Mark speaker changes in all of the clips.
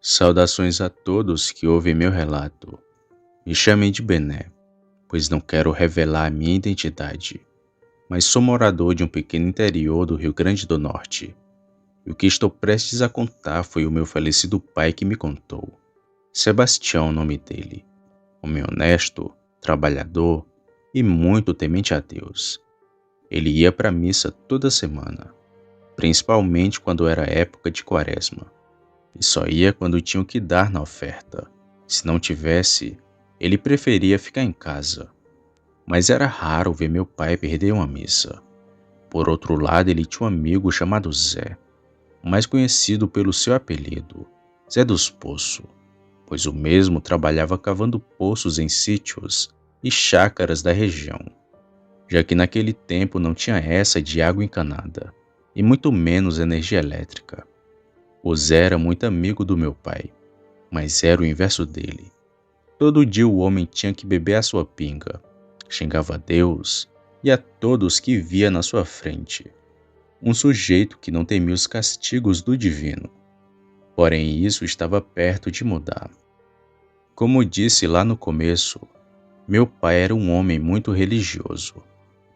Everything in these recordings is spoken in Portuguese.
Speaker 1: Saudações a todos que ouvem meu relato. Me chamem de Bené, pois não quero revelar a minha identidade, mas sou morador de um pequeno interior do Rio Grande do Norte. E o que estou prestes a contar foi o meu falecido pai que me contou. Sebastião, o nome dele. Homem honesto, trabalhador e muito temente a Deus. Ele ia para a missa toda semana, principalmente quando era época de quaresma. E só ia quando tinha o que dar na oferta. Se não tivesse, ele preferia ficar em casa. Mas era raro ver meu pai perder uma missa. Por outro lado, ele tinha um amigo chamado Zé, mais conhecido pelo seu apelido, Zé dos Poços, pois o mesmo trabalhava cavando poços em sítios e chácaras da região, já que naquele tempo não tinha essa de água encanada, e muito menos energia elétrica. O Zé era muito amigo do meu pai, mas era o inverso dele. Todo dia o homem tinha que beber a sua pinga, xingava a Deus e a todos que via na sua frente. Um sujeito que não temia os castigos do divino. Porém, isso estava perto de mudar. Como disse lá no começo, meu pai era um homem muito religioso,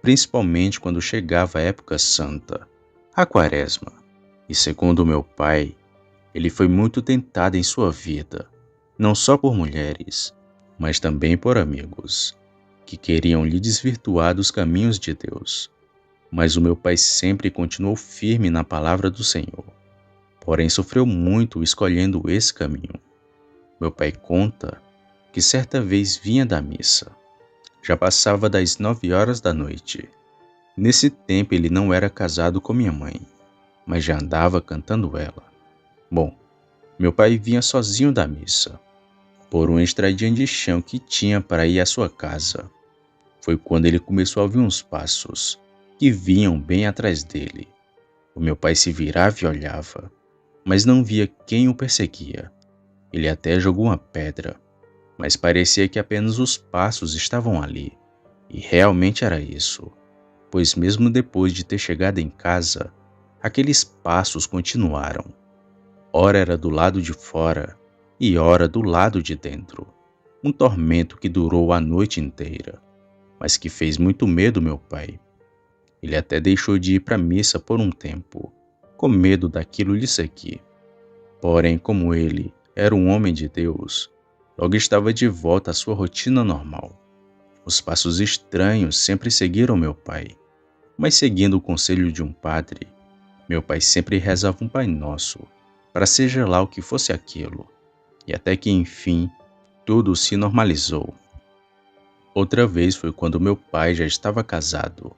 Speaker 1: principalmente quando chegava a época santa, a quaresma. E segundo meu pai, ele foi muito tentado em sua vida, não só por mulheres, mas também por amigos, que queriam lhe desvirtuar dos caminhos de Deus. Mas o meu pai sempre continuou firme na palavra do Senhor, porém sofreu muito escolhendo esse caminho. Meu pai conta que certa vez vinha da missa. Já passava das 9 horas da noite. Nesse tempo ele não era casado com minha mãe, mas já andava cantando ela. Bom, meu pai vinha sozinho da missa, por uma estradinha de chão que tinha para ir à sua casa. Foi quando ele começou a ouvir uns passos, que vinham bem atrás dele. O meu pai se virava e olhava, mas não via quem o perseguia. Ele até jogou uma pedra, mas parecia que apenas os passos estavam ali. E realmente era isso, pois mesmo depois de ter chegado em casa, aqueles passos continuaram. Ora era do lado de fora e ora do lado de dentro. Um tormento que durou a noite inteira, mas que fez muito medo meu pai. Ele até deixou de ir para a missa por um tempo, com medo daquilo lhe seguir. Porém, como ele era um homem de Deus, logo estava de volta à sua rotina normal. Os passos estranhos sempre seguiram meu pai, mas seguindo o conselho de um padre, meu pai sempre rezava um Pai Nosso, para seja lá o que fosse aquilo, e até que enfim, tudo se normalizou. Outra vez foi quando meu pai já estava casado.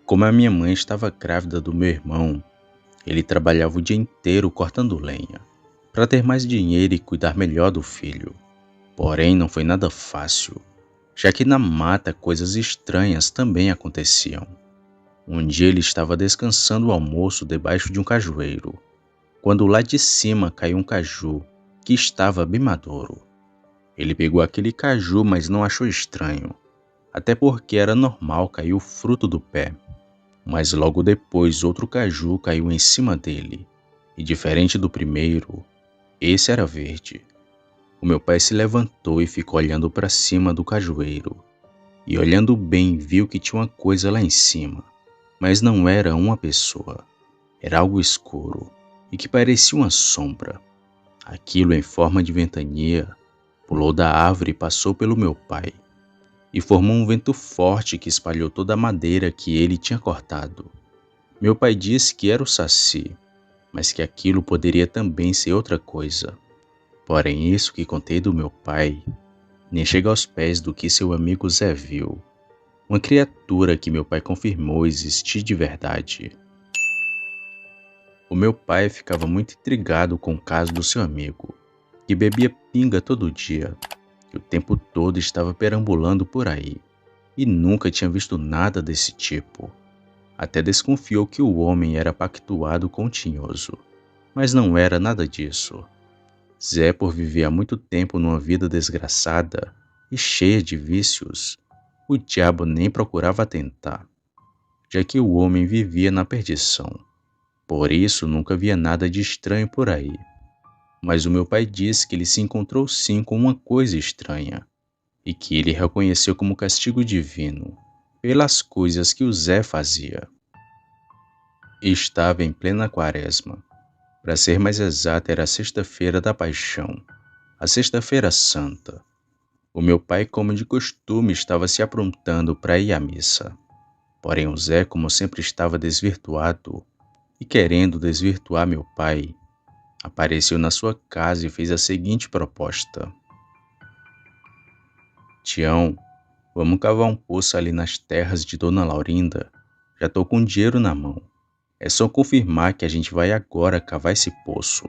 Speaker 1: Como a minha mãe estava grávida do meu irmão, ele trabalhava o dia inteiro cortando lenha, para ter mais dinheiro e cuidar melhor do filho. Porém, não foi nada fácil, já que na mata coisas estranhas também aconteciam. Um dia ele estava descansando o almoço debaixo de um cajueiro, quando lá de cima caiu um caju, que estava bem maduro. Ele pegou aquele caju, mas não achou estranho, até porque era normal cair o fruto do pé. Mas logo depois outro caju caiu em cima dele, e diferente do primeiro, esse era verde. O meu pai se levantou e ficou olhando para cima do cajueiro, e olhando bem viu que tinha uma coisa lá em cima, mas não era uma pessoa, era algo escuro e que parecia uma sombra. Aquilo em forma de ventania pulou da árvore e passou pelo meu pai, e formou um vento forte que espalhou toda a madeira que ele tinha cortado. Meu pai disse que era o saci, mas que aquilo poderia também ser outra coisa. Porém, isso que contei do meu pai nem chega aos pés do que seu amigo Zé viu. Uma criatura que meu pai confirmou existir de verdade. O meu pai ficava muito intrigado com o caso do seu amigo, que bebia pinga todo dia, e o tempo todo estava perambulando por aí, e nunca tinha visto nada desse tipo. Até desconfiou que o homem era pactuado com o tinhoso, mas não era nada disso. Zé, por viver há muito tempo numa vida desgraçada e cheia de vícios, o diabo nem procurava tentar, já que o homem vivia na perdição. Por isso nunca via nada de estranho por aí. Mas o meu pai disse que ele se encontrou sim com uma coisa estranha e que ele reconheceu como castigo divino pelas coisas que o Zé fazia. Estava em plena quaresma. Para ser mais exato, era a sexta-feira da Paixão, a Sexta-feira Santa. O meu pai, como de costume, estava se aprontando para ir à missa. Porém, o Zé, como sempre estava desvirtuado e querendo desvirtuar meu pai, apareceu na sua casa e fez a seguinte proposta: Tião, vamos cavar um poço ali nas terras de Dona Laurinda? Já tô com dinheiro na mão. É só confirmar que a gente vai agora cavar esse poço.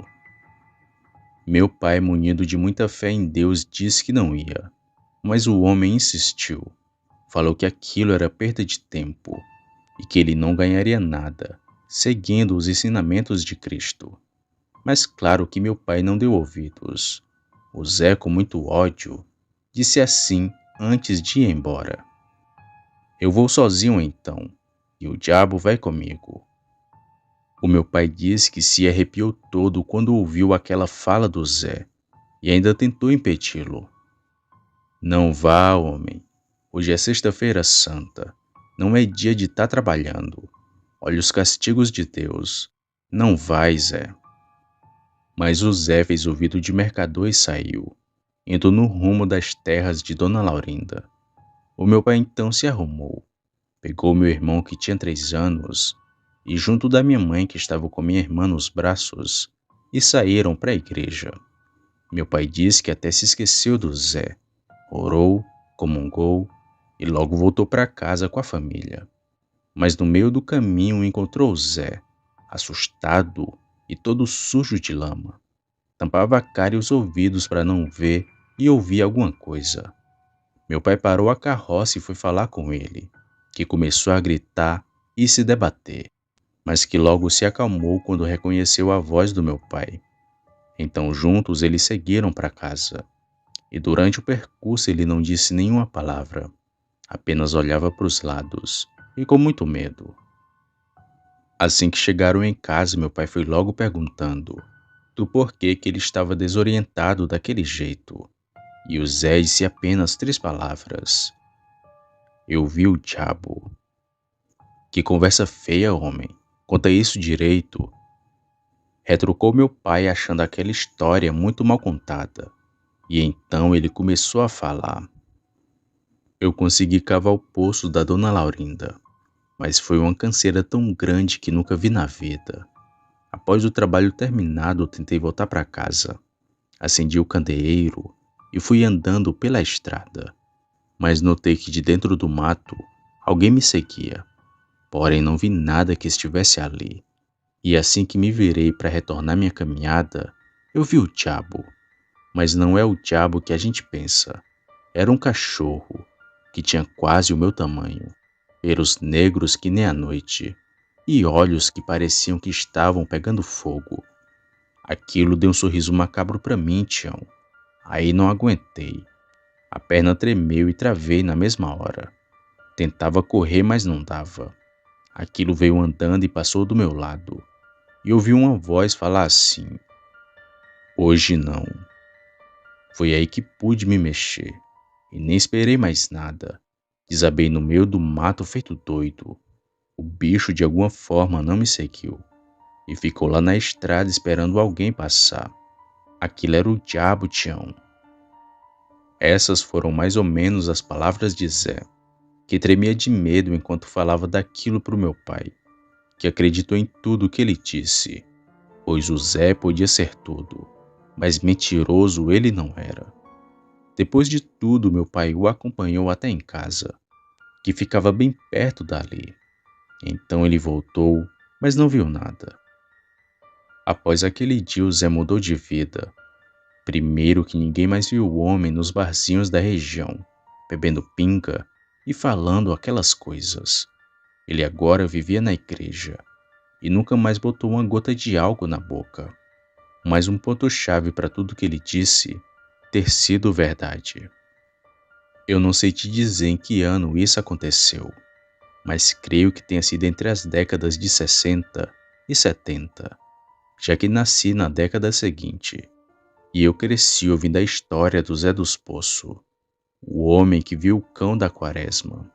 Speaker 1: Meu pai, munido de muita fé em Deus, disse que não ia, mas o homem insistiu. Falou que aquilo era perda de tempo e que ele não ganharia nada, seguindo os ensinamentos de Cristo. Mas claro que meu pai não deu ouvidos. O Zé, com muito ódio, disse assim antes de ir embora: Eu vou sozinho então, e o diabo vai comigo. O meu pai disse que se arrepiou todo quando ouviu aquela fala do Zé e ainda tentou impedi-lo. Não vá, homem. Hoje é sexta-feira santa. Não é dia de estar trabalhando. Olha os castigos de Deus. Não vai, Zé. Mas o Zé fez ouvido de mercador e saiu, indo no rumo das terras de Dona Laurinda. O meu pai então se arrumou, pegou meu irmão que tinha 3 anos e junto da minha mãe que estava com minha irmã nos braços e saíram para a igreja. Meu pai disse que até se esqueceu do Zé, orou, comungou e logo voltou para casa com a família. Mas no meio do caminho encontrou o Zé, assustado e todo sujo de lama. Tampava a cara e os ouvidos para não ver e ouvir alguma coisa. Meu pai parou a carroça e foi falar com ele, que começou a gritar e se debater, mas que logo se acalmou quando reconheceu a voz do meu pai. Então juntos eles seguiram para casa, e durante o percurso ele não disse nenhuma palavra, apenas olhava para os lados, e com muito medo. Assim que chegaram em casa, meu pai foi logo perguntando do porquê que ele estava desorientado daquele jeito. E o Zé disse apenas 3 palavras: Eu vi o diabo. Que conversa feia, homem. Conta isso direito. Retrucou meu pai achando aquela história muito mal contada. E então ele começou a falar. Eu consegui cavar o poço da Dona Laurinda, mas foi uma canseira tão grande que nunca vi na vida. Após o trabalho terminado, tentei voltar para casa. Acendi o candeeiro e fui andando pela estrada, mas notei que de dentro do mato alguém me seguia, porém não vi nada que estivesse ali. E assim que me virei para retornar minha caminhada, eu vi o diabo. Mas não é o diabo que a gente pensa. Era um cachorro que tinha quase o meu tamanho, pelos negros que nem a noite e olhos que pareciam que estavam pegando fogo. Aquilo deu um sorriso macabro para mim, Tião. Aí não aguentei. A perna tremeu e travei na mesma hora. Tentava correr, mas não dava. Aquilo veio andando e passou do meu lado. E ouvi uma voz falar assim: Hoje não. Foi aí que pude me mexer. E nem esperei mais nada. Desabei no meio do mato feito doido. O bicho de alguma forma não me seguiu. E ficou lá na estrada esperando alguém passar. Aquilo era o diabo, Tião. Essas foram mais ou menos as palavras de Zé, que tremia de medo enquanto falava daquilo para o meu pai, que acreditou em tudo que ele disse, pois o Zé podia ser tudo, mas mentiroso ele não era. Depois de tudo, meu pai o acompanhou até em casa, que ficava bem perto dali. Então ele voltou, mas não viu nada. Após aquele dia, o Zé mudou de vida. Primeiro que ninguém mais viu o homem nos barzinhos da região, bebendo pinga e falando aquelas coisas. Ele agora vivia na igreja e nunca mais botou uma gota de álcool na boca. Mas um ponto-chave para tudo que ele disse ter sido verdade. Eu não sei te dizer em que ano isso aconteceu, mas creio que tenha sido entre as décadas de 60 e 70, já que nasci na década seguinte. E eu cresci ouvindo a história do Zé dos Poços, o homem que viu o cão da Quaresma.